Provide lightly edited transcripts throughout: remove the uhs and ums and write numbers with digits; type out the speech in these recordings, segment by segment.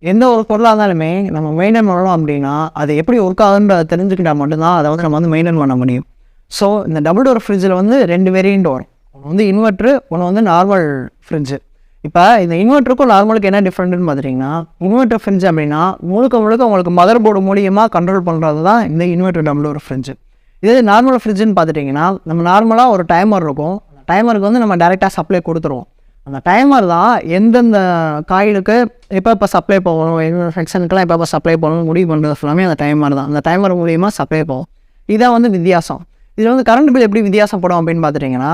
எந்த ஒரு பொருளாக இருந்தாலுமே நம்ம மெயின்டைன் பண்ணணும் அப்படின்னா, அது எப்படி ஒர்க் ஆகுன்றத தெரிஞ்சுக்கிட்டா மட்டும்தான் அதை வந்து நம்ம வந்து மெயின்டைன் பண்ண முடியும். ஸோ இந்த டபுள் டோர் ஃப்ரிட்ஜில் வந்து 2 வேரியண்ட் வரும். ஒன்று வந்து இன்வெர்ட்ரு, ஒன்று வந்து நார்மல் ஃப்ரிட்ஜு. இப்போ இந்த இன்வெர்ட்டருக்கும் நார்மலுக்கு என்ன டிஃப்ரெண்ட்டுன்னு பார்த்துட்டிங்கன்னா, இன்வெர்ட்டர் ஃப்ரிட்ஜ் அப்படின்னா முழுக்க உங்களுக்கு மதர் போர்டு மூலியமாக கண்ட்ரோல் பண்ணுறது தான் இந்த இன்வெர்ட்டர் டபுள் டோர் ஃப்ரிட்ஜு. இதே நார்மல் ஃப்ரிட்ஜுன்னு பார்த்துட்டிங்கன்னா, நம்ம நார்மலாக ஒரு டைமர் இருக்கும். அந்த டைமருக்கு வந்து நம்ம டேரெக்டாக சப்ளை கொடுத்துருவோம். அந்த டைமர் தான் எந்தெந்த காயிலுக்கு எப்போ சப்ளை போகணும், என்னென்ன செக்ஷனுக்குலாம் எப்போ சப்ளை போகணும்னு முடிவு பண்ணுறது ஃபுல்லாமே அந்த டைமர் தான். அந்த டைமர் மூலியமாக சப்ளை போகும். இதான் வந்து வித்தியாசம். இதில் வந்து கரண்ட் பில் எப்படி வித்தியாசப்படும் அப்படின்னு பார்த்துட்டிங்கன்னா,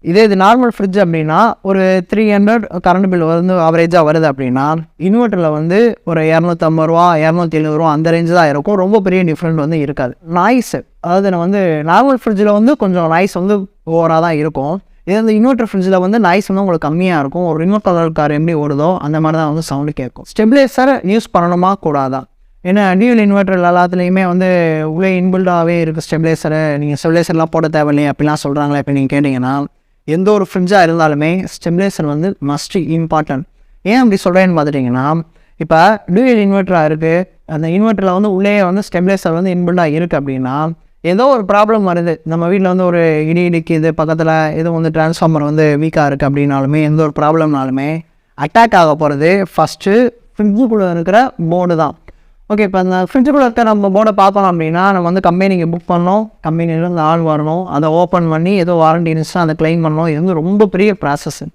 இது நார்மல் ஃப்ரிட்ஜ் அப்படின்னா ஒரு 300 கரண்ட் பில் வந்து ஆவரேஜாக வருது அப்படின்னா, இன்வெர்ட்டரில் வந்து ஒரு ₹250 ₹270 அந்த ரேஞ்சு தான் இருக்கும். ரொம்ப பெரிய டிஃப்ரெண்ட் வந்து இருக்காது. நாய்ஸு, அதாவது நான் வந்து நார்மல் ஃப்ரிட்ஜில் வந்து கொஞ்சம் நாய்ஸ் வந்து ஓவராக தான் இருக்கும். இதே வந்து இன்வெர்ட்டர் ஃப்ரிட்ஜில் வந்து நாய்ஸ் வந்து உங்களுக்கு கம்மியாக இருக்கும். ஒரு இன்வெர்ட்டர் கார் எப்படி ஓடுதோ அந்த மாதிரி தான் வந்து சவுண்டு கேட்கும். ஸ்டெபிலைசர் யூஸ் பண்ணணுமா கூடாதா? ஏன்னா டியூவல் இன்வெர்ட்டர் எல்லாத்துலேயுமே வந்து உள்ளே இன்பில்டாகவே இருக்குது ஸ்டெபிலைசரு. நீங்கள் ஸ்டெபிலைசர்லாம் போட தேவையில்லையே அப்படிலாம் சொல்கிறாங்களே. இப்போ நீங்கள் கேட்டிங்கன்னா, எந்த ஒரு ஃப்ரிட்ஜாக இருந்தாலுமே ஸ்டெபிலைசர் வந்து மஸ்ட் இம்பார்ட்டன்ட். ஏன் அப்படி சொல்கிறேன்னு பார்த்துட்டிங்கன்னா, இப்போ டியூவல் இன்வெர்ட்டராக இருக்குது, அந்த இன்வெர்ட்டரில் வந்து உள்ளே வந்து ஸ்டெபிலைசர் வந்து இன்பில்டாக இருக்குது அப்படின்னா, ஏதோ ஒரு ப்ராப்ளம் வருது, நம்ம வீட்டில் வந்து ஒரு இடி இடிக்குது, பக்கத்தில் எதுவும் வந்து டிரான்ஸ்ஃபார்மர் வந்து வீக்காக இருக்குது அப்படின்னாலுமே, எந்த ஒரு ப்ராப்ளம்னாலுமே அட்டாக் ஆக போகிறது ஃபஸ்ட்டு ஃப்ரிட்ஜுக்குள்ளே இருக்கிற போர்டு தான். ஓகே, இப்போ அந்த ஃப்ரிட்ஜுக்குள்ளே இருக்க நம்ம போர்டை பார்த்தோம் அப்படின்னா, நம்ம வந்து கம்பெனிக்கு புக் பண்ணோம், கம்பெனிலேருந்து ஆள் வரணும், அதை ஓப்பன் பண்ணி ஏதோ வாரண்டி இருந்துச்சுன்னா அதை க்ளைம் பண்ணணும். இது வந்து ரொம்ப பெரிய ப்ராசஸ்ஸு.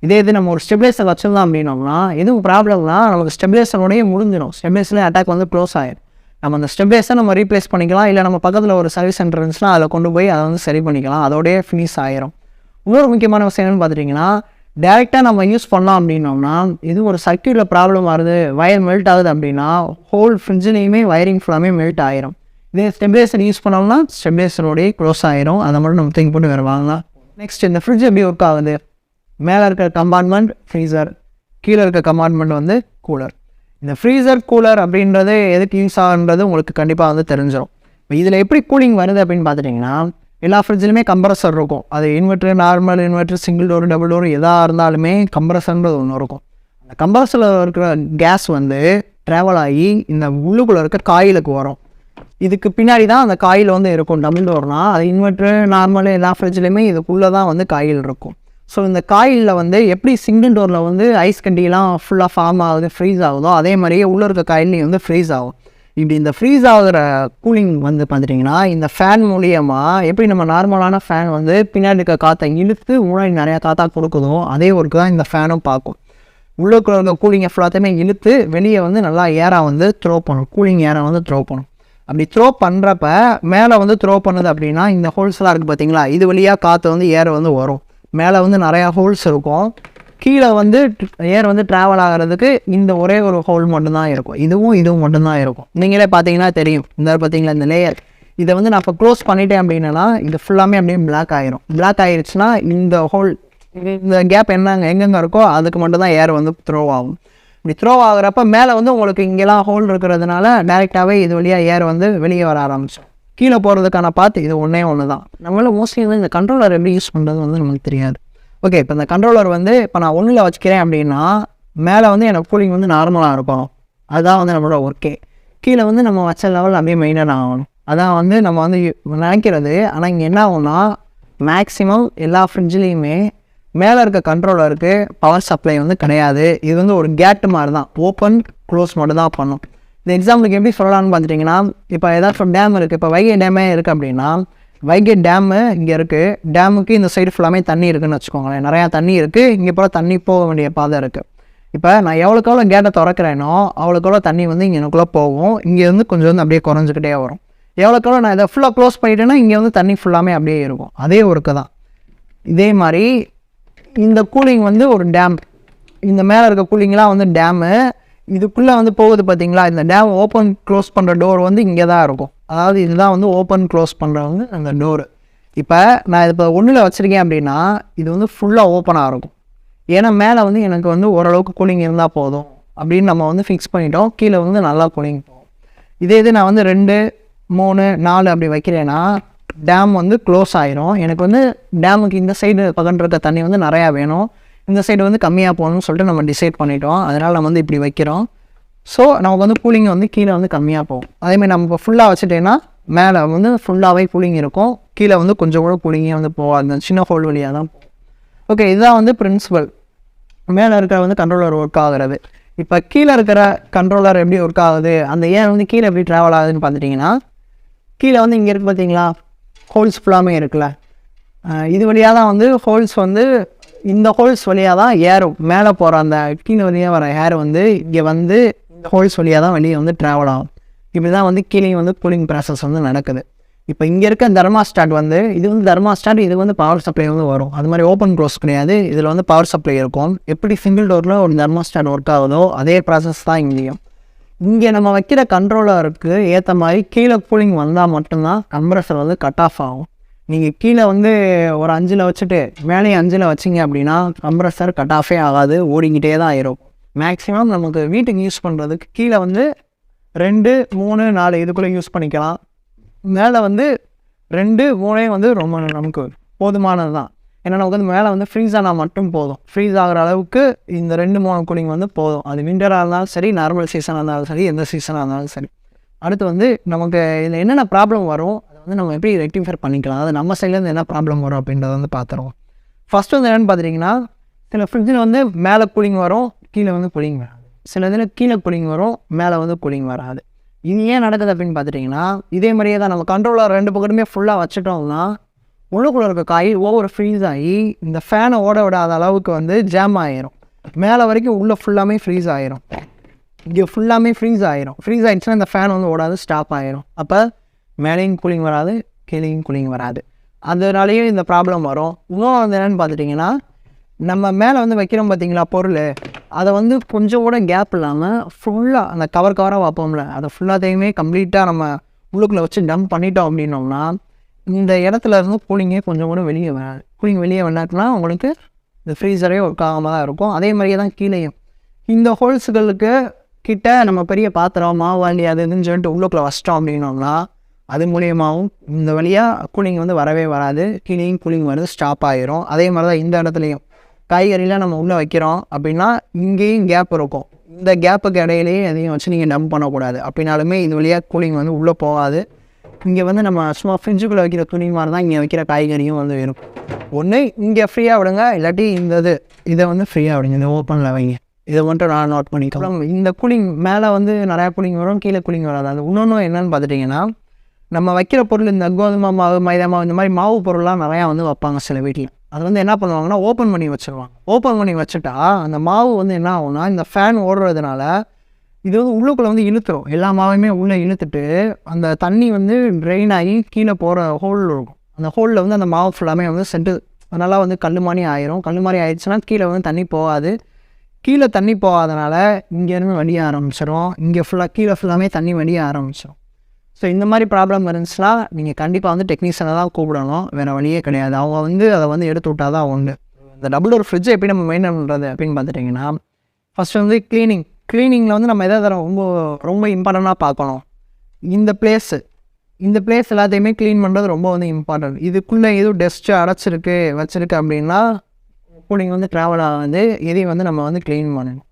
இதே இது நம்ம ஒரு ஸ்டெபிலைசர் வச்சுருந்தோம் அப்படின்னோம்னா, எதுவும் ப்ராப்ளம்னா நமக்கு ஸ்டெபிலைசரோடையே முடிஞ்சிடும். ஸ்டெபிலைசர்லேயே அட்டாக் வந்து க்ளோஸ் ஆகிடும். நம்ம அந்த ஸ்டெபிலைசரை நம்ம ரீப்ளேஸ் பண்ணிக்கலாம், இல்லை நம்ம பக்கத்தில் ஒரு சர்வீஸ் சென்டர் இருந்துச்சுன்னா அதில் கொண்டு போய் அதை வந்து சரி பண்ணிக்கலாம். அதோடய ஃபினிஷ் ஆகிரும். இன்னொரு முக்கியமான விஷயம் என்னென்னு பார்த்துட்டிங்கன்னா, டேரெக்டாக நம்ம யூஸ் பண்ணோம் அப்படின்னோம்னா, இது ஒரு சர்க்யூட்டில் ப்ராப்ளம் வருது, வயர் மெல்ட் ஆகுது அப்படின்னா ஹோல் ஃப்ரிட்ஜ்லேயுமே வயரிங் ஃபுல்லாமே மெல்ட் ஆகிரும். இதே ஸ்டெபிலைசர் யூஸ் பண்ணோம்னா ஸ்டெபிலைசரோடையே க்ளோஸ் ஆகிரும். அதை மட்டும் நம்ம திங்க் போட்டு வேறு வாங்கலாம். நெக்ஸ்ட், இந்த ஃப்ரிட்ஜ் எப்படி ஒர்க் ஆகுது? மேலே இருக்கிற கம்பார்ட்மெண்ட் ஃப்ரீசர், கீழே இருக்க கம்பார்ட்மெண்ட் வந்து கூலர். இந்த ஃப்ரீசர் கூலர் அப்படின்றது எதுக்கு யூஸ் ஆகுன்றது உங்களுக்கு கண்டிப்பாக வந்து தெரிஞ்சிடும். இப்போ இதில் எப்படி கூலிங் வருது அப்படின்னு பார்த்துட்டிங்கன்னா, எல்லா ஃப்ரிட்ஜ்லையுமே கம்ப்ரஸர் இருக்கும். அது inverter, normal inverter, single door, double door எதாக இருந்தாலுமே கம்ப்ரஸர்ன்றது ஒன்று இருக்கும். அந்த கம்ப்ரஸரில் இருக்கிற கேஸ் வந்து ட்ராவல் ஆகி இந்த உள்ளுக்குள்ளே இருக்க காயிலுக்கு வரும். இதுக்கு பின்னாடி தான் அந்த காயில் வந்து இருக்கும். டபுள் டோர்னால் அது இன்வெர்ட்ரு, நார்மல் எல்லா ஃப்ரிட்ஜ்லேயுமே இதுக்குள்ளே தான் வந்து காயில் இருக்கும். ஸோ இந்த காயிலில் வந்து எப்படி சிங்கிள் டோரில் வந்து ஐஸ் கட்டிலாம் ஃபுல்லாக ஃபார்ம் ஆகுது, ஃப்ரீஸ் ஆகுதோ அதே மாதிரியே உள்ளே இருக்க காயிலையும் வந்து ஃப்ரீஸ் ஆகும். இப்படி இந்த ஃப்ரீஸ் ஆகிற கூலிங் வந்து பார்த்துட்டிங்கன்னா, இந்த ஃபேன் மூலியமாக எப்படி நம்ம நார்மலான ஃபேன் வந்து பின்னாடி இருக்க காற்றை இழுத்து முன்னாடி நிறையா காற்றா கொடுக்குதோ அதே ஒர்க்கு தான் இந்த ஃபேனும் பார்க்கும். உள்ளுக்குள்ள இருக்க கூலிங்கை ஃபுல்லாத்தையுமே இழுத்து வெளியே வந்து நல்லா ஏராக வந்து த்ரோ பண்ணும். கூலிங் ஏரை வந்து த்ரோ பண்ணும். அப்படி த்ரோ பண்ணுறப்ப மேலே வந்து த்ரோ பண்ணுது அப்படின்னா, இந்த ஹோல்ஸ்லாம் இருக்குது பார்த்தீங்களா, இது வழியாக காற்று வந்து ஏர் வந்து வரும். மேலே வந்து நிறையா ஹோல்ஸ் இருக்கும். கீழே வந்து ஏர் வந்து ட்ராவல் ஆகிறதுக்கு இந்த ஒரே ஒரு ஹோல் மட்டும்தான் இருக்கும். இதுவும் மட்டும்தான் இருக்கும். நீங்களே பார்த்தீங்கன்னா தெரியும். இந்த பார்த்தீங்களா இந்த லேயர், இதை வந்து நான் இப்போ க்ளோஸ் பண்ணிட்டேன் அப்படின்னா இது ஃபுல்லாமே அப்படியே பிளாக் ஆகிரும். பிளாக் ஆகிருச்சுன்னா இந்த ஹோல், இந்த கேப் எங்கெங்கே இருக்கோ அதுக்கு மட்டும்தான் ஏர் வந்து த்ரோ ஆகும். இப்படி த்ரோ ஆகிறப்ப மேலே வந்து உங்களுக்கு இங்கெல்லாம் ஹோல் இருக்கிறதுனால டேரெக்டாகவே இது வழியாக ஏர் வந்து வெளியே வர ஆரம்பிச்சோம். கீழே போகிறதுக்கான பாத்து இது ஒன்றே தான். நம்மளால மோஸ்ட்லி வந்து இந்த கண்ட்ரோலர் எப்படி யூஸ் பண்ணுறது வந்து நமக்கு தெரியாது. ஓகே, இப்போ இந்த கண்ட்ரோலர் வந்து இப்போ நான் ஒன்றில் வச்சுக்கிறேன் அப்படின்னா மேலே வந்து எனக்கு கூலிங் வந்து நார்மலாக இருக்கும். அதுதான் வந்து நம்மளோட ஒர்க்கே. கீழே வந்து நம்ம வச்ச லெவல் அப்படியே மெயின்டைன் ஆகணும். அதான் வந்து நம்ம வந்து நினைக்கிறது. ஆனால் இங்கே என்ன ஆகும்னா, மேக்ஸிமம் எல்லா ஃப்ரிட்ஜ்லேயுமே மேலே இருக்க கண்ட்ரோலருக்கு பவர் சப்ளை வந்து கிடையாது. இது வந்து ஒரு கேட்டு மாதிரி தான், ஓப்பன் க்ளோஸ் மட்டும் தான் பண்ணும். இந்த எக்ஸாம்பிளுக்கு எப்படி சொல்லலாம்னு பார்த்துட்டிங்கன்னா, இப்போ ஏதாச்சும் டேம் இருக்குது, இப்போ வைகை டேமே இருக்குது அப்படின்னா, வைகை டேமு இங்கே இருக்குது, டேமுக்கு இந்த சைடு ஃபுல்லாமே தண்ணி இருக்குதுன்னு வச்சுக்கோங்களேன். நிறையா தண்ணி இருக்குது, இங்கே போல் தண்ணி போக வேண்டிய பாதை இருக்குது. இப்போ நான் எவ்வளோக்கு கேட்டை திறக்கிறேனோ அவ்வளோக்கு தண்ணி வந்து இங்கே எனக்குள்ளே போகும். இங்கே வந்து கொஞ்சம் வந்து அப்படியே குறைஞ்சிக்கிட்டே வரும். எவ்வளோக்கு நான் இதை ஃபுல்லாக க்ளோஸ் பண்ணிட்டேன்னா இங்கே வந்து தண்ணி ஃபுல்லாமே அப்படியே இருக்கும். அதே ஒர்க்கு தான். இதே மாதிரி இந்த கூலிங் வந்து ஒரு டேம், இந்த மேலே இருக்க கூலிங்லாம் வந்து டேமு, இதுக்குள்ளே வந்து போகுது பார்த்தீங்களா, இந்த டேம் ஓப்பன் க்ளோஸ் பண்ணுற டோர் வந்து இங்கே தான் இருக்கும். அதாவது இதுதான் வந்து ஓப்பன் க்ளோஸ் பண்ணுறவங்க அந்த டோரு. இப்போ நான் இப்போ ஒன்றில் வச்சுருக்கேன் அப்படின்னா இது வந்து ஃபுல்லாக ஓப்பனாக இருக்கும். ஏன்னா மேலே வந்து எனக்கு வந்து ஓரளவுக்கு கூலிங் இருந்தால் போதும் அப்படின்னு நம்ம வந்து ஃபிக்ஸ் பண்ணிட்டோம். கீழே வந்து நல்லா கூலிங் போகும். இது நான் வந்து 2, 3, 4 அப்படி வைக்கிறேன்னா டேம் வந்து க்ளோஸ் ஆயிரும். எனக்கு வந்து டேமுக்கு இந்த சைடு பக்கத்தில் இருக்க தண்ணி வந்து நிறையா வேணும், இந்த சைடு வந்து கம்மியாக போகணும்னு சொல்லிட்டு நம்ம டிசைட் பண்ணிட்டோம். அதனால் நம்ம வந்து இப்படி வைக்கிறோம். ஸோ நமக்கு வந்து கூலிங் வந்து கீழே வந்து கம்மியாக போகும். அதேமாதிரி நம்ம இப்போ ஃபுல்லாக வச்சுட்டேன்னா மேலே வந்து ஃபுல்லாகவே கூலிங் இருக்கும், கீழே வந்து கொஞ்சம் கூட கூலிங்கே வந்து போகாது, அந்த சின்ன ஹோல் வழியாக தான் போகும். ஓகே, இதுதான் வந்து பிரின்சிபல். மேலே இருக்கிற வந்து கண்ட்ரோலர் ஒர்க் ஆகுறது. இப்போ கீழே இருக்கிற கண்ட்ரோலர் எப்படி ஒர்க் ஆகுது, அந்த ஏர் வந்து கீழே எப்படி ட்ராவல் ஆகுதுன்னு பார்த்துட்டிங்கன்னா, கீழே வந்து இங்கே இருக்குது பார்த்தீங்களா, ஹோல்ஸ் ஃபுல்லாமே இருக்குல்ல, இது வழியாக தான் வந்து ஹோல்ஸ் வந்து இந்த ஹோல்ஸ் வழியாக தான் ஏரும் மேலே போகிற அந்த கீழே வழியாக வர ஏர் வந்து இங்கே வந்து இந்த ஹோல்ஸ் வழியாக தான் வெளியே வந்து ட்ராவல் ஆகும். இப்படி தான் வந்து கீழே வந்து கூலிங் ப்ராசஸ் வந்து நடக்குது. இப்போ இங்கே இருக்க தெர்மாஸ்டாட் வந்து இது வந்து தெர்மாஸ்டாட், இது வந்து பவர் சப்ளை வந்து வரும். அது மாதிரி ஓப்பன் க்ளோஸ் கிடையாது, இதில் வந்து பவர் சப்ளை இருக்கும். எப்படி சிங்கிள் டோரில் ஒரு தெர்மாஸ்டாட் ஒர்க் ஆகுதோ அதே ப்ராசஸ் தான் இங்கேயும். இங்கே நம்ம வைக்கிற கண்ட்ரோலருக்கு ஏற்ற மாதிரி கீழே கூலிங் வந்தால் மட்டும்தான் கம்ப்ரஸர் வந்து கட் ஆஃப் ஆகும். நீங்கள் கீழே வந்து ஒரு 5ல் வச்சுட்டு மேலே 5ல் வச்சிங்க அப்படின்னா கம்ப்ரஸர் கட் ஆஃபே ஆகாது, ஓடிக்கிட்டே தான் ஆயிரும். மேக்ஸிமம் நமக்கு வீட்டுக்கு யூஸ் பண்ணுறதுக்கு கீழே வந்து 2, 3, 4 இதுக்குள்ளே யூஸ் பண்ணிக்கலாம். மேலே வந்து 2, 3 வந்து ரொம்ப நமக்கு போதுமானது தான். ஏன்னா நமக்கு வந்து மேலே வந்து ஃப்ரீஸ் ஆனால் மட்டும் போதும். ஃப்ரீஸ் ஆகிற அளவுக்கு இந்த 2, 3 கூலிங் வந்து போதும். அது விண்டராக இருந்தாலும் சரி, நார்மல் சீசனாக இருந்தாலும் சரி, எந்த சீசனாக இருந்தாலும் சரி. அடுத்து வந்து நமக்கு இதில் என்னென்ன ப்ராப்ளம் வரும், அதை வந்து நம்ம எப்படி ரெக்டிஃபை பண்ணிக்கலாம், அது நம்ம சைட்லேருந்து என்ன ப்ராப்ளம் வரும் அப்படின்றத வந்து பார்த்துருவோம். ஃபஸ்ட்டு வந்து என்னென்னு பார்த்துட்டிங்கன்னா, சில ஃப்ரிட்ஜில் வந்து மேலே கூலிங் வரும், கீழே வந்து கூலிங் வராது. சில இதில் கீழே கூலிங் வரும், மேலே வந்து கூலிங் வராது. இது ஏன் நடக்குது அப்படின்னு பார்த்துட்டிங்கன்னா, இதே மாதிரியே தான் நம்ம கண்ட்ரோலர் 2 பக்கத்துமே ஃபுல்லாக வச்சுட்டோம்னா உள்ளுக்குள்ளே இருக்க காயில் ஓவர் ஃப்ரீஸ் ஆகி இந்த ஃபேனை ஓட விடாத அளவுக்கு வந்து ஜாம் ஆகிரும். மேலே வரைக்கும் உள்ளே ஃபுல்லாமே ஃப்ரீஸ் ஆகிரும், இங்கே ஃபுல்லாமே ஃப்ரீஸ் ஆகிரும். ஃப்ரீஸ் ஆகிடுச்சுன்னா இந்த ஃபேன் வந்து ஓடாது, ஸ்டாப் ஆகிரும். அப்போ மேலேயும் கூலிங் வராது, கீழேயும் கூலிங் வராது. அதனாலேயும் இந்த ப்ராப்ளம் வரும். இன்னும் வந்து என்னென்னு பார்த்துட்டிங்கன்னா, நம்ம மேலே வந்து வைக்கிறோம் பார்த்தீங்களா பொருள், அதை வந்து கொஞ்சம் கூட கேப் இல்லாமல் ஃபுல்லாக அந்த கவராக வைப்போம்ல, அதை ஃபுல்லாத்தையுமே கம்ப்ளீட்டாக நம்ம உள்ளுக்குள்ளே வச்சு டம்ப் பண்ணிட்டோம் அப்படின்னோம்னா இந்த இடத்துல இருந்து கூலிங்கே கொஞ்சம் கூட வெளியே வராது. கூலிங் வெளியே வந்தாச்சுன்னா உங்களுக்கு இந்த ஃப்ரீசரே ஒர்க் ஆகாமல் தான் இருக்கும். அதே மாதிரியே தான் கீழேயும் இந்த ஹோல்ஸுகளுக்கு கிட்ட நம்ம பெரிய பாத்திரம் மாவாண்டி அது இதுன்னு சொல்லிட்டு உள்ளுக்குள்ளே வச்சிட்டோம் அப்படின்னோம்னா அது மூலியமாகவும் இந்த வழியாக கூலிங் வந்து வரவே வராது, கீழேயும் கூலிங் வருது, ஸ்டாப் ஆகிரும். அதே மாதிரி தான் இந்த இடத்துலையும் காய்கறிலாம் நம்ம உள்ளே வைக்கிறோம் அப்படின்னா இங்கேயும் கேப் இருக்கும். இந்த கேப்புக்கு இடையிலேயே எதையும் வச்சு நீங்கள் டம்ப் பண்ணக்கூடாது. அப்படின்னாலுமே இது வழியாக கூலிங் வந்து உள்ளே போகாது. இங்கே வந்து நம்ம சும்மா ஃப்ரிட்ஜுக்குள்ளே வைக்கிற துணி மாதிரி தான் இங்கே வைக்கிற காய்கறியும் வந்து இருக்கும். ஒன்று இங்கே ஃப்ரீயாக விடுங்க, இல்லாட்டி இதை வந்து ஃப்ரீயாக விடுங்க, இந்த ஓப்பனில் வைங்க. இதை மட்டும் நான் நோட் பண்ணிக்கலாம். இந்த கூலிங் மேலே வந்து நிறையா கூலிங் வரும், கீழே கூலிங் வராது. அது இன்னொன்று என்னென்னு பார்த்துட்டிங்கன்னா, நம்ம வைக்கிற பொருள் இந்த கோதுமை மாவு, மைதா மாவு, இந்த மாதிரி மாவு பொருள்லாம் நிறையா வந்து வைப்பாங்க சில வீட்டில். அது வந்து என்ன பண்ணுவாங்கன்னா ஓப்பன் பண்ணி வச்சுருவாங்க. ஓப்பன் பண்ணி வச்சுட்டா அந்த மாவு வந்து என்ன ஆகும்னா இந்த ஃபேன் ஓடுறதுனால இது வந்து உள்ளுக்குள்ளே வந்து இழுத்துரும். எல்லா மாவையுமே உள்ளே இழுத்துட்டு அந்த தண்ணி வந்து ட்ரெயின் ஆகி கீழே போகிற ஹோல் இருக்கும். அந்த ஹோலில் வந்து அந்த மாவு ஃபுல்லாமே வந்து செட்டு நல்லா வந்து கல் மாதிரி ஆயிரும். கல் மாதிரி ஆயிடுச்சுன்னா கீழே வந்து தண்ணி போகாது. கீழே தண்ணி போகாதனால இங்கேருந்து வடிய ஆரம்பிச்சிடும். இங்கே கீழே ஃபுல்லாமே தண்ணி வடிய ஆரம்பிச்சிடும். ஸோ இந்த மாதிரி ப்ராப்ளம் இருந்துச்சுன்னா நீங்கள் கண்டிப்பாக வந்து டெக்னீஷியனை தான் கூப்பிடணும், வேறு வழியே கிடையாது. அவங்க வந்து அதை வந்து எடுத்து விட்டால் தான் உண்டு. இந்த டபுள் டோர் ஃப்ரிட்ஜை எப்படி நம்ம மெயின்டைன் பண்ணுறது அப்படின்னு பார்த்துட்டிங்கன்னா, ஃபஸ்ட்டு வந்து க்ளீனிங்கில் வந்து நம்ம எதாவது ரொம்ப இம்பார்ட்டண்ட்டாக பார்க்கணும். இந்த பிளேஸ் எல்லாத்தையுமே க்ளீன் பண்ணுறது ரொம்ப வந்து இம்பார்ட்டன்ட். இதுக்குள்ளே எதுவும் டஸ்ட்டு வச்சுருக்கு அப்படின்னா கூலிங் வந்து ட்ராவல் ஆகாது. எதையும் வந்து நம்ம வந்து க்ளீன் பண்ணணும்.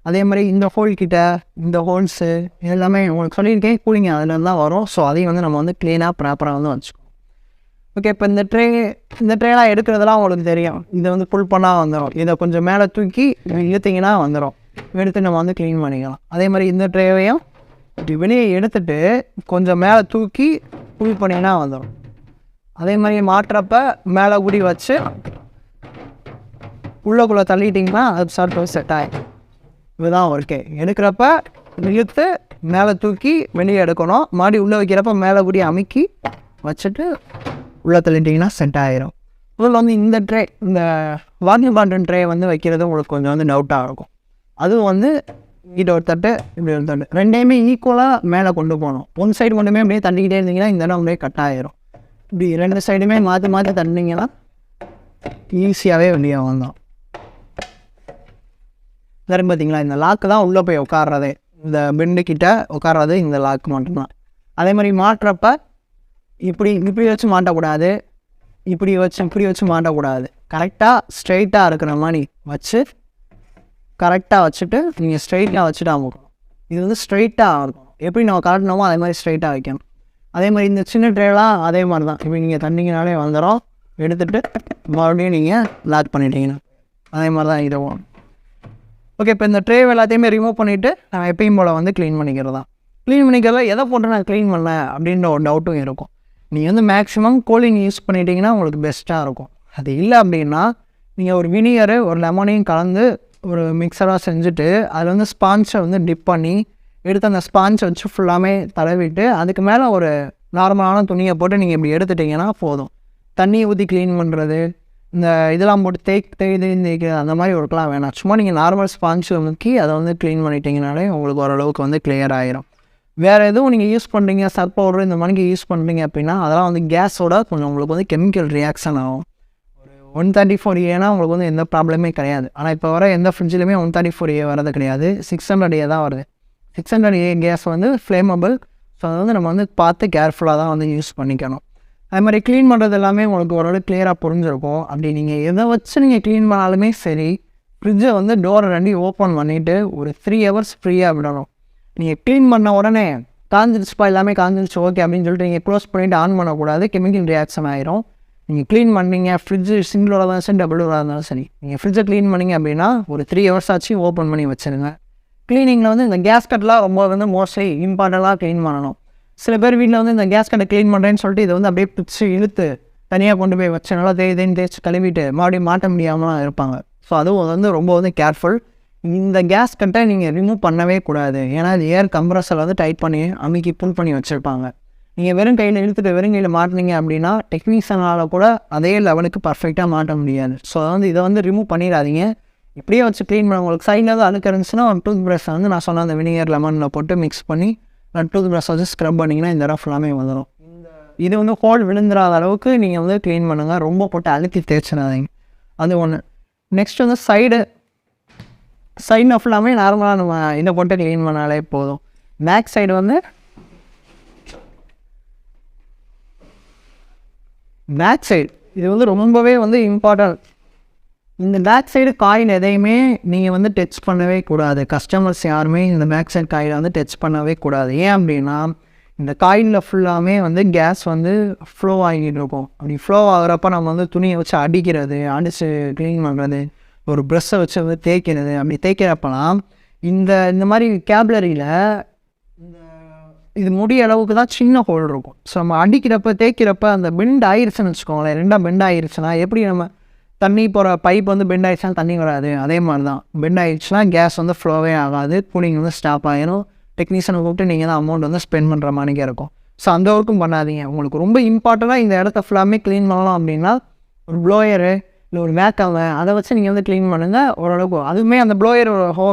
அதே மாதிரி இந்த ஹோல் கிட்ட இந்த ஹோல்ஸு எல்லாமே உங்களுக்கு சொல்லியிருக்கேன், கூலிங் அதில் தான் வரும். ஸோ அதையும் வந்து நம்ம வந்து க்ளீனாக ப்ராப்பராக வந்து வச்சுக்கணும். ஓகே, இப்போ இந்த ட்ரேலாம் எடுக்கிறதெல்லாம் உங்களுக்கு தெரியும். இதை வந்து ஃபுல் பண்ணால் வந்துடும். இதை கொஞ்சம் மேலே தூக்கி இழுத்திங்கன்னா வந்துடும். எடுத்து நம்ம வந்து க்ளீன் பண்ணிக்கலாம். அதே மாதிரி இந்த ட்ரேவையும் இப்படி வெளியே எடுத்துகிட்டு கொஞ்சம் மேலே தூக்கி ஃபுல் பண்ணிங்கன்னா வந்துடும். அதே மாதிரி மாட்டுறப்ப மேலே கூடி வச்சு உள்ளக்குள்ளே தள்ளிட்டிங்கன்னா அது சாப்பிட்டு செட் ஆகிடும். இதுதான் ஓகே. எடுக்கிறப்ப இழுத்து மேலே தூக்கி வெளியே எடுக்கணும். மாடி உள்ளே வைக்கிறப்ப மேலே கூடி அமுக்கி வச்சுட்டு உள்ளே தள்ளிட்டிங்கன்னா செட் ஆகிரும். முதல்ல வந்து இந்த வாக்கிங் பாண்டன் ட்ரே வந்து வைக்கிறது உங்களுக்கு கொஞ்சம் வந்து டவுட்டாக இருக்கும். அதுவும் வந்து இங்கிட்ட ஒரு தட்டு, இப்படி ஒரு தட்டு, ரெண்டையுமே ஈக்குவலாக மேலே கொண்டு போகணும். ஒன் சைடு மட்டுமே அப்படியே தள்ளிக்கிட்டே இருந்தீங்கன்னா இந்த இடம் அப்படியே கட் ஆகிரும். இப்படி 2 சைடுமே மாற்றி தள்ளினீங்கன்னா ஈஸியாகவே வெளியே வந்தோம். வேறு பார்த்தீங்களா, இந்த லாக்கு தான் உள்ளே போய் உட்கார்றதே. இந்த பெண்டுக்கிட்ட உட்கார்றது இந்த லாக்கு மட்டும்தான். அதே மாதிரி மாட்டுறப்ப இப்படி வச்சு மாட்டக்கூடாது, இப்படி வச்சு மாட்டக்கூடாது. கரெக்டாக ஸ்ட்ரைட்டாக இருக்கிற மாதிரி வச்சு கரெக்டாக வச்சுட்டு நீங்கள் ஸ்ட்ரைட்டாக வச்சுட்டு அமுக்கணும். இது வந்து ஸ்ட்ரைட்டாக இருக்கும். எப்படி நம்ம காட்டணுமோ அதே மாதிரி ஸ்ட்ரைட்டாக வைக்கணும். அதே மாதிரி இந்த சின்ன ட்ரேலாம் அதே மாதிரி தான். இப்போ நீங்கள் தண்ணிங்கனாலே வந்துடும், எடுத்துகிட்டு மறுபடியும் நீங்கள் லாக் பண்ணிட்டீங்கன்னா அதே மாதிரி தான் இதுவும். ஓகே, இப்போ இந்த ட்ரே எல்லாத்தையுமே ரிமூவ் பண்ணிவிட்டு நான் எப்பயும் போல் வந்து க்ளீன் பண்ணிக்கிறது தான். க்ளீன் பண்ணிக்கிறத எதை போட்டு நான் க்ளீன் பண்ணேன் அப்படின்ற ஒரு டவுட்டும் இருக்கும். நீங்கள் வந்து மேக்ஸிமம் கோலிங் யூஸ் பண்ணிட்டீங்கன்னா உங்களுக்கு பெஸ்ட்டாக இருக்கும். அது இல்லை அப்படின்னா நீங்கள் ஒரு வினிகரு ஒரு லெமனையும் கலந்து ஒரு மிக்சராக செஞ்சுட்டு அதில் வந்து ஸ்பான்ஸை வந்து டிப் பண்ணி எடுத்து அந்த ஸ்பான்ஸை வச்சு ஃபுல்லாமே தடவிட்டு அதுக்கு மேலே ஒரு நார்மலான துணியை போட்டு நீங்கள் இப்படி எடுத்துட்டிங்கன்னா போதும். தண்ணியை ஊற்றி க்ளீன் பண்ணுறது, இந்த இதெல்லாம் போட்டு தேய்க்கிறது அந்த மாதிரி ஒர்க்கெலாம் வேணாம். சும்மா நீங்கள் நார்மல் ஸ்பான்ஸை முக்கி அதை வந்து க்ளீன் பண்ணிட்டீங்கனாலே உங்களுக்கு ஓரளவுக்கு வந்து கிளியர் ஆகிரும். வேறு எதுவும் நீங்கள் யூஸ் பண்ணுறீங்க, சர்ஃப் பவுடர் இந்த மாதிரி யூஸ் பண்ணுறீங்க அப்படின்னா அதெல்லாம் வந்து கேஸோட கொஞ்சம் உங்களுக்கு வந்து கெமிக்கல் ரியாக்ஷன் ஆகும். ஒரு 134A உங்களுக்கு வந்து எந்த ப்ராப்ளமே கிடையாது. ஆனால் இப்போ வர எந்த ஃப்ரிட்ஜிலுமே 134A வரது கிடையாது, 600A தான் வருது. 600A கேஸ் வந்து ஃப்ளேமபிள். ஸோ அதை வந்து நம்ம வந்து பார்த்து கேர்ஃபுல்லாக தான் வந்து யூஸ் பண்ணிக்கணும். அது மாதிரி க்ளீன் பண்ணுறது எல்லாமே உங்களுக்கு ஓரளவு கிளியராக புரிஞ்சிருக்கும். அப்படி நீங்கள் எதை வச்சு நீங்கள் க்ளீன் பண்ணாலுமே சரி, ஃப்ரிட்ஜை வந்து டோரை 2 ஓப்பன் பண்ணிவிட்டு ஒரு 3 ஹவர்ஸ் ஃப்ரீயாக விடணும். நீங்கள் க்ளீன் பண்ண உடனே காஞ்சிருச்சுப்பா எல்லாமே காஞ்சிருச்சு ஓகே அப்படின்னு சொல்லிட்டு நீங்கள் க்ளோஸ் பண்ணிவிட்டு ஆன் பண்ணக்கூடாது, கெமிக்கல் ரியாக்ஷன் ஆகிரும். நீங்கள் க்ளீன் பண்ணீங்க, ஃப்ரிட்ஜு சிங்கிளோட இருந்தாலும் சரி டபுளோட இருந்தாலும் சரி, நீங்கள் ஃப்ரிட்ஜை க்ளீன் பண்ணிங்க அப்படின்னா ஒரு 3 ஹவர்ஸ் ஆச்சு ஓப்பன் பண்ணி வச்சுருங்க. க்ளீனிங்கில் வந்து இந்த கேஸ்கட்லாம் ரொம்ப வந்து மோஸ்ட்லி இம்பார்ட்டண்ட்டாக க்ளீன் பண்ணணும். சில பேர் வீட்டில் வந்து இந்த கேஸ்கட்டை க்ளீன் பண்ணுறேன்னு சொல்லிட்டு இதை வந்து அப்படியே பிடிச்சி இழுத்து தனியாக கொண்டு போய் வச்சு நல்லா தேய்ச்சி கழுவிட்டு மறுபடியும் மாட்ட முடியாமலாம் இருப்பாங்க. ஸோ அதுவும் வந்து ரொம்ப வந்து கேர்ஃபுல். இந்த கேஸ்கட்டை நீங்கள் ரிமூவ் பண்ணவே கூடாது. ஏன்னா இது ஏர் கம்ப்ரஸரில் வந்து டைட் பண்ணி அமுக்கி புல் பண்ணி வச்சுருப்பாங்க. நீங்கள் வெறும் கையில் இழுத்துட்டு வெறும் கையில் மாட்டினீங்க அப்படின்னா டெக்னீஷியனால் கூட அதே லெவலுக்கு பர்ஃபெக்டாக மாட்ட முடியாது. ஸோ வந்து இதை வந்து ரிமூவ் பண்ணிடாதீங்க. இப்படியே வச்சு க்ளீன் பண்ண உங்களுக்கு சைடில் தான் அழுக்கு இருந்துச்சுன்னா ஒரு டூத் ப்ரஷ்ஷை வந்து நான் சொன்ன அந்த வினிகர் லெமனில் போட்டு மிக்ஸ் பண்ணி டூத் ப்ரஷ் வச்சு ஸ்க்ரப் பண்ணிங்கன்னா இந்த இடம் ஃபுல்லாமே வந்துடும். இது வந்து ஹோல் விழுந்துடாத அளவுக்கு நீங்கள் வந்து க்ளீன் பண்ணுங்கள், ரொம்ப போட்டு அழுத்தி தேய்ச்சிடாதீங்க. அது ஒன்று. நெக்ஸ்ட் வந்து சைடில் ஃபுல்லாமே நார்மலாக நம்ம இதை போட்டு க்ளீன் பண்ணாலே போதும். பேக் சைடு வந்து பேக் சைடு இது வந்து ரொம்பவே வந்து இம்பார்ட்டன்ட். இந்த பேக் சைடு காயில் எதையுமே நீங்கள் வந்து டச் பண்ணவே கூடாது. கஸ்டமர்ஸ் யாருமே இந்த பேக் சைடு காயில் வந்து டச் பண்ணவே கூடாது. ஏன் அப்படின்னா இந்த காயிலில் ஃபுல்லாமே வந்து கேஸ் வந்து ஃப்ளோ ஆகிட்டு இருக்கும். அப்படி ஃப்ளோ ஆகிறப்ப நம்ம வந்து துணியை வச்சு அடித்து க்ளீன் பண்ணுறது, ஒரு ப்ரெஷ்ஷை வச்சு வந்து தேய்க்கிறது, அப்படி தேய்க்கிறப்பலாம் இந்த மாதிரி கேப்லரியில் இது முடிய அளவுக்கு தான் சின்ன ஹோல் இருக்கும். ஸோ நம்ம அடிக்கிறப்ப தேய்க்கிறப்ப அந்த பெண்ட் ஆயிடுச்சுன்னு வச்சுக்கோங்களேன், 2 பெண்ட் ஆயிடுச்சுன்னா எப்படி நம்ம தண்ணி போகிற பைப் வந்து பெண்ட் ஆகிடுச்சுன்னா தண்ணி வராது, அதே மாதிரி தான் பெண்ட் ஆகிடுச்சுன்னா கேஸ் வந்து ஃப்ளோவே ஆகாது, கூலிங் வந்து ஸ்டாப் ஆகிடும். டெக்னீஷியனை கூப்பிட்டு நீங்கள் தான் அமௌண்ட் வந்து ஸ்பெண்ட் பண்ணுற மாதிரிக்கே இருக்கும். ஸோ அந்த ஒர்க்கும் பண்ணாதீங்க. உங்களுக்கு ரொம்ப இம்பார்ட்டண்ட்டாக இந்த இடத்த ஃபுல்லாமே க்ளீன் பண்ணலாம் அப்படின்னா ஒரு ப்ளோயரு இல்லை ஒரு வேக்கம்மை அதை வச்சு நீங்கள் வந்து க்ளீன் பண்ணுங்கள் ஓரளவுக்கு. அதுவுமே அந்த ப்ளோயர்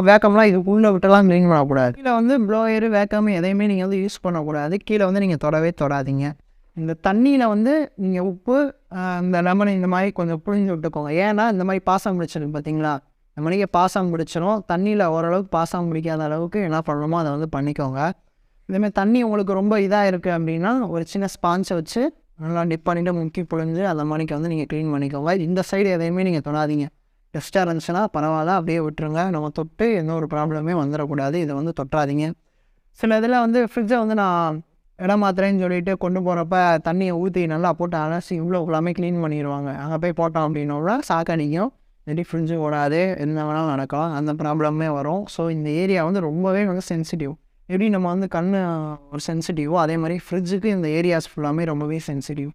வேக்கம்லாம் இதுக்குள்ளே விட்டுலாம் க்ளீன் பண்ணக்கூடாது. கீழே வந்து ப்ளோயரு வேக்கம் எதையுமே நீங்கள் வந்து யூஸ் பண்ணக்கூடாது. கீழே வந்து நீங்கள் தொடாதீங்க. இந்த தண்ணியில் வந்து நீங்கள் உப்பு இந்த லெமன் இந்த மாதிரி கொஞ்சம் புழிஞ்சு விட்டுக்கோங்க. ஏன்னா இந்த மாதிரி பாசம் பிடிச்சிருக்கு பார்த்தீங்களா, இந்த மாதிரியே பாசம் பிடிச்சிடும். தண்ணியில் ஓரளவுக்கு பாசம் பிடிக்காத அளவுக்கு என்ன பண்ணணுமோ அதை வந்து பண்ணிக்கோங்க. இதேமாதிரி தண்ணி உங்களுக்கு ரொம்ப இதாக இருக்குது அப்படின்னா ஒரு சின்ன ஸ்பான்ஸை வச்சு நல்லா டிப் பண்ணிவிட்டு முக்கி புழிஞ்சு அந்த மாதிரிக்கு வந்து நீங்கள் க்ளீன் பண்ணிக்கோங்க. இந்த சைடு எதையுமே நீங்கள் தொடாதீங்க. டெஸ்ட்டாக இருந்துச்சுன்னா பரவாயில்ல, அப்படியே விட்டுருங்க. நம்ம தொட்டு எந்த ஒரு ப்ராப்ளமே வந்துடக்கூடாது, இதை வந்து தொட்டாதீங்க. சில இதில் வந்து ஃப்ரிட்ஜை வந்து நான் இடம் மாத்திரேன்னு சொல்லிட்டு கொண்டு போகிறப்ப தண்ணியை ஊற்றி நல்லா போட்டு அலசி இவ்வளோ ஃபுல்லாமே க்ளீன் பண்ணிடுவாங்க. அங்கே போய் போட்டோம் அப்படின்னா சாக்கடிக்கும், இல்லாட்டி ஃப்ரிட்ஜு ஓடாது, என்ன வேணாலும் நடக்கலாம், அந்த ப்ராப்ளமே வரும். ஸோ இந்த ஏரியா வந்து ரொம்பவே வந்து சென்சிட்டிவ். எப்படி நம்ம வந்து கண் ஒரு சென்சிட்டிவோ அதே மாதிரி ஃப்ரிட்ஜுக்கு இந்த ஏரியாஸ் ஃபுல்லாமே ரொம்பவே சென்சிட்டிவ்.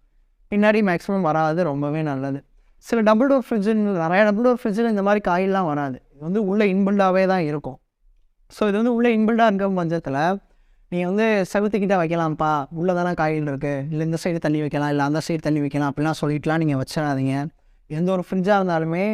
பின்னாடி மேக்ஸிமம் வராது, ரொம்பவே நல்லது. சில டபுள் டோர் ஃப்ரிட்ஜு, நிறைய டபுள் டோர் ஃப்ரிட்ஜில் இந்த மாதிரி காயிலெலாம் வராது. இது வந்து உள்ளே இன்பில்டாகவே தான் இருக்கும். ஸோ இது வந்து உள்ளே இன்பில்டாக இருக்க பட்சத்தில் நீங்கள் வந்து செவுத்துக்கிட்ட வைக்கலாம்ப்பா, உள்ளே தானே காயில் இருக்குது, இல்லை இந்த சைடு தள்ளி வைக்கலாம், இல்லை அந்த சைடு தள்ளி வைக்கலாம் அப்படிலாம் சொல்லிட்டுலாம் நீங்கள் வச்சிடாதீங்க. எந்த ஒரு ஃப்ரிட்ஜாக இருந்தாலுமே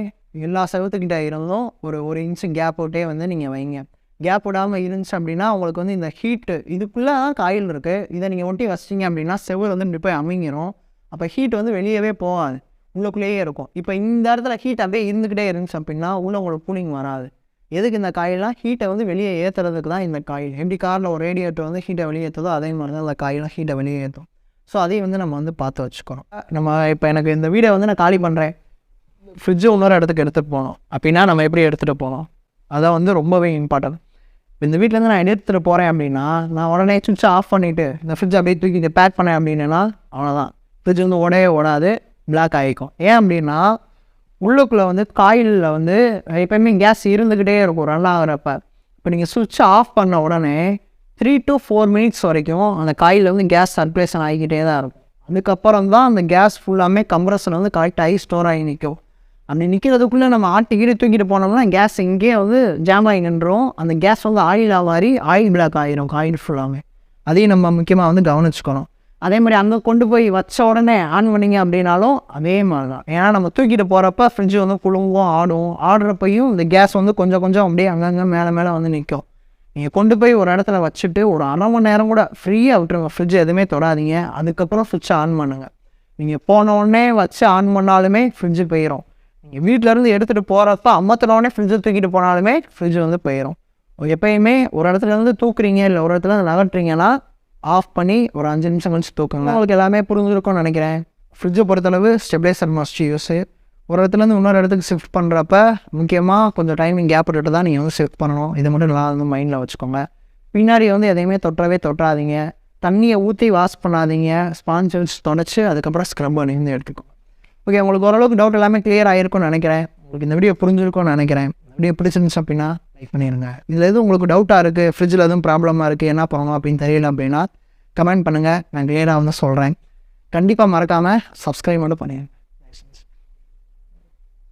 எல்லா செவுத்துக்கிட்ட இருந்தும் ஒரு இன்ச்சு கேப் விட்டே வந்து நீங்கள் வைங்க. கேப் விடாமல் இருந்துச்சு அப்படின்னா உங்களுக்கு வந்து இந்த ஹீட்டு இதுக்குள்ளே தான் காயில் இருக்குது, இதை நீங்கள் ஒட்டி வச்சிட்டிங்க அப்படின்னா செவில் வந்து இப்படி போய் அமைங்கிரும். அப்போ ஹீட் வந்து வெளியவே போகாது, உள்ளுக்குள்ளேயே இருக்கும். இப்போ இந்த இடத்துல ஹீட் அப்படியே இருந்துக்கிட்டே இருந்துச்சு அப்படின்னா உள்ளே உங்களுக்கு கூலிங் வராது. எதுக்கு இந்த காயிலாம் ஹீட்டை வந்து வெளியே ஏற்றுறதுக்கு தான் இந்த காயில். எப்படி காரில் ஒரு ரேடியேட்டர் வந்து ஹீட்டை வெளியே ஏற்றுதோ அதே மாதிரி தான் அந்த காயிலாம் ஹீட்டை வெளியே ஏற்றும். ஸோ அதையும் வந்து நம்ம வந்து பார்த்து வச்சுக்கணும். நம்ம இப்போ எனக்கு இந்த வீடை வந்து நான் காலி பண்ணுறேன், ஃப்ரிட்ஜு இன்னொரு இடத்துக்கு எடுத்துகிட்டு போகணும் அப்படின்னா நம்ம எப்படி எடுத்துகிட்டு போகணும், அதான் வந்து ரொம்பவே இம்பார்ட்டன்ட். இந்த வீட்டிலேருந்து நான் எடுத்துகிட்டு போகிறேன் அப்படின்னா நான் உடனே சுவிட்சை ஆஃப் பண்ணிவிட்டு இந்த ஃப்ரிட்ஜ் அப்படியே தூக்கி இதை பேக் பண்ணேன் அப்படின்னா அவ்வளோதான், ஃப்ரிட்ஜ் வந்து ஓடாது, பிளாக் ஆகிக்கும். ஏன் அப்படின்னா உள்ளுக்குள்ளே வந்து காயிலில் வந்து எப்போயுமே கேஸ் இருந்துக்கிட்டே இருக்கும் ரன் ஆகிறப்ப. இப்போ நீங்கள் சுவிட்சை ஆஃப் பண்ண உடனே 3 to 4 minutes வரைக்கும் அந்த காயிலில் வந்து கேஸ் சர்க்குலேஷன் ஆகிக்கிட்டே தான் இருக்கும். அதுக்கப்புறம் தான் அந்த கேஸ் ஃபுல்லாமே கம்ப்ரஸர் வந்து கரெக்டாகி ஸ்டோர் ஆகி நிற்கும். அப்படி நிற்கிறதுக்குள்ளே நம்ம ஆட்டிக்கிட்டு தூக்கிட்டு போனோம்னா கேஸ் இங்கேயே வந்து ஜாம் ஆகி நின்றோம். அந்த கேஸ் வந்து ஆயிலாக மாதிரி ஆயில் பிளாக் ஆகிரும் காயில் ஃபுல்லாமே. அதையும் நம்ம முக்கியமாக வந்து கவனிச்சுக்கணும். அதே மாதிரி அங்கே கொண்டு போய் வச்ச உடனே ஆன் பண்ணிங்க அப்படின்னாலும் அதே மாதிரி தான். ஏன்னா நம்ம தூக்கிட்டு போகிறப்ப ஃப்ரிட்ஜ் வந்து குலுங்கும், ஆடுறப்பையும் இந்த கேஸ் வந்து கொஞ்சம் கொஞ்சம் அப்படியே அங்கங்கே மேலே வந்து நிற்கும். நீங்கள் கொண்டு போய் ஒரு இடத்துல வச்சுட்டு ஒரு 1/2 மணி நேரம் கூட ஃப்ரீயாக விட்டுருங்க, ஃப்ரிட்ஜ் எதுவுமே தொடாதீங்க. அதுக்கப்புறம் ஃப்ரிட்ஜை ஆன் பண்ணுங்கள். நீங்கள் போன உடனே வச்சு ஆன் பண்ணாலுமே ஃப்ரிட்ஜு போயிடும். நீங்கள் வீட்டிலேருந்து எடுத்துகிட்டு போகிறப்ப அம்மத்தினோடனே ஃப்ரிட்ஜை தூக்கிட்டு போனாலுமே ஃப்ரிட்ஜ் வந்து போயிடும். எப்போயுமே ஒரு இடத்துலேருந்து தூக்குறீங்க இல்லை ஒரு இடத்துல நகட்டுறீங்கன்னா ஆஃப் பண்ணி ஒரு 5 நிமிஷம் கழிச்சு தூக்குங்க. உங்களுக்கு எல்லாமே புரிஞ்சிருக்கும்னு நினைக்கிறேன். ஃப்ரிட்ஜை பொறுத்தளவு ஸ்டெபிலைசர் மஸ்ட் யூஸு. ஒரு இடத்துலேருந்து இன்னொரு இடத்துக்கு ஷிஃப்ட் பண்ணுறப்ப முக்கியமாக கொஞ்சம் டைமிங் கேப் விட்டுட்டு தான் நீங்கள் வந்து ஷிஃப்ட் பண்ணணும். இதை மட்டும் நல்லா வந்து மைண்டில் வச்சுக்கோங்க. பின்னாடி வந்து எதையுமே தொட்டாதீங்க. தண்ணியை ஊற்றி வாஷ் பண்ணாதீங்க. ஸ்பாஞ்ச் வச்சு தொடச்சி அதுக்கப்புறம் ஸ்க்ரப் பண்ணி வந்து எடுத்துக்கோங்க. ஓகே, உங்களுக்கு ஓரளவுக்கு டவுட் எல்லாமே கிளியர் ஆகிருக்கும்னு நினைக்கிறேன். உங்களுக்கு இந்த வீடியோ புரிஞ்சிருக்கும்னு நினைக்கிறேன். வீடியோ பிடிச்சிருந்துச்சு அப்படின்னா லைக் பண்ணிடுங்க. இதில் எதுவும் உங்களுக்கு டவுட்டாக இருக்குது, ஃப்ரிட்ஜில் எதுவும் ப்ராப்ளமாக இருக்குது, என்ன பண்ணணும் அப்படின்னு தெரியல அப்படின்னா கமெண்ட் பண்ணுங்கள். நான் கிளியராக வந்து சொல்கிறேன். கண்டிப்பாக மறக்காமல் சப்ஸ்கிரைப் மட்டும் பண்ணிடுங்க.